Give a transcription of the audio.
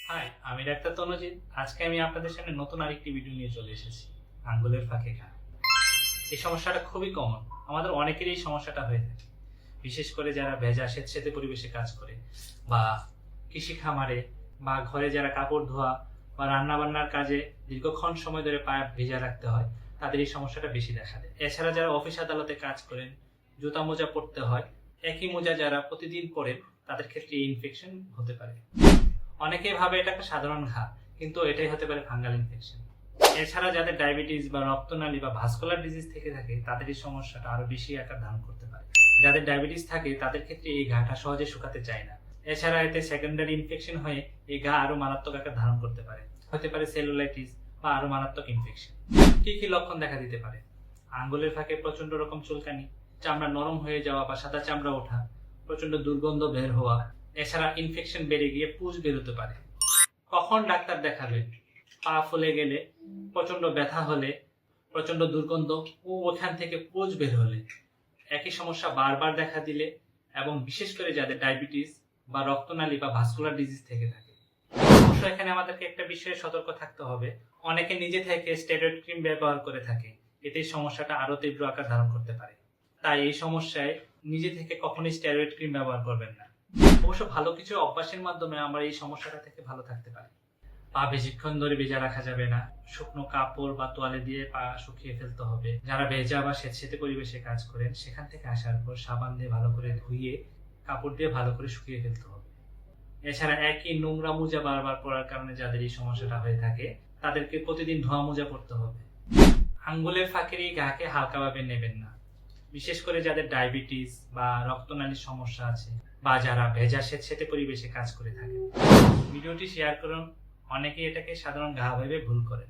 High, আমি doctor তনুজিৎ। আজকে আমি আপনাদের সামনে নতুন আরেকটি ভিডিও নিয়ে চলে এসেছি। আঙ্গুলের ফাঁকে ঘা। এই সমস্যাটা খুবই কমন। আমাদের অনেকেরই এই সমস্যাটা হয়ে থাকে। বিশেষ করে যারা ভেজা স্যাঁতসেঁতে পরিবেশে কাজ করে, বা কৃষি খামারে, বা ঘরে যারা কাপড় ধোয়া বা রান্না বান্নার কাজে দীর্ঘক্ষণ সময় ধরে পা ভেজা রাখতে হয়, তাদের এই সমস্যাটা বেশি দেখা দেয়। এছাড়া যারা অফিস আদালতে কাজ করেন, জুতা মোজা পরতে হয়, একই মোজা যারা প্রতিদিন পরেন, তাদের ক্ষেত্রে এই ইনফেকশন হতে পারে। অনেকেই ভাবে এটা একটা সাধারণ ঘা, কিন্তু এটাই হতে পারে ফাঙ্গাল ইনফেকশন। এছাড়া যাদের ডায়াবেটিস বা রক্তনালী বা ভাস্কুলার ডিজিজ থেকে থাকে, তাদের এই সমস্যাটা আরো বেশি আকার ধারণ করতে পারে। যাদের ডায়াবেটিস থাকে তাদের ক্ষেত্রে এই ঘাটা সহজে শুকাতে চায় না। এছাড়া এতে সেকেন্ডারি ইনফেকশন হয়ে এই ঘা আরো মারাত্মক আকার ধারণ করতে পারে। হতে পারে সেলুলাইটিস বা আরো মারাত্মক ইনফেকশন। কি কি লক্ষণ দেখা দিতে পারে? আঙ্গুলের ফাঁকে প্রচন্ড রকম চুলকানি, চামড়া নরম হয়ে যাওয়া বা সাদা চামড়া ওঠা, প্রচন্ড দুর্গন্ধ বের হওয়া। এছাড়া ইনফেকশন বেড়ে গিয়ে পুঁজ বেরোতে পারে। কখন ডাক্তার দেখাবে? পা ফুলে গেলে, প্রচন্ড ব্যথা হলে, প্রচন্ড দুর্গন্ধ ও ওখান থেকে পুঁজ বের হলে, একই সমস্যা বারবার দেখা দিলে, এবং বিশেষ করে যাদের ডায়াবেটিস বা রক্তনালী বা ভাস্কুলার ডিজিজ থেকে থাকে। অবশ্য এখানে আমাদেরকে একটা বিষয়ে সতর্ক থাকতে হবে। অনেকে নিজে থেকে স্টেরয়েড ক্রিম ব্যবহার করে থাকে, এতে সমস্যাটা আরো তীব্র আকার ধারণ করতে পারে। তাই এই সমস্যায় নিজে থেকে কখনোই স্টেরয়েড ক্রিম ব্যবহার করবেন না। অবশ্য ভালো কিছু অভ্যাসের মাধ্যমে আমরা এই সমস্যাটা থেকে ভালো থাকতে পারি। পা বেশিক্ষণ ধরে ভেজা রাখা যাবে না। শুকনো কাপড় বা তোয়ালে দিয়ে পা শুকিয়ে ফেলতে হবে। যারা ভেজা বা স্যাঁতসেঁতে পরিবেশে কাজ করেন, সেখান থেকে আসার পর সাবান দিয়ে ভালো করে ধুইয়ে কাপড় দিয়ে ভালো করে শুকিয়ে ফেলতে হবে। এছাড়া একই নোংরা মোজা বারবার পরার কারণে যাদের এই সমস্যাটা হয়ে থাকে, তাদেরকে প্রতিদিন ধোয়া মোজা পরতে হবে। আঙ্গুলের ফাঁকের এই ঘাকে হালকাভাবে নেবেন না। বিশেষ করে যাদের ডায়াবেটিস বা রক্তনালীর সমস্যা আছে, বা যারা ভেজা স্যাঁতসেঁতে পরিবেশে কাজ করে থাকে। ভিডিওটি শেয়ার করুন। অনেকেই এটাকে সাধারণ ঘা ভেবে ভুল করে।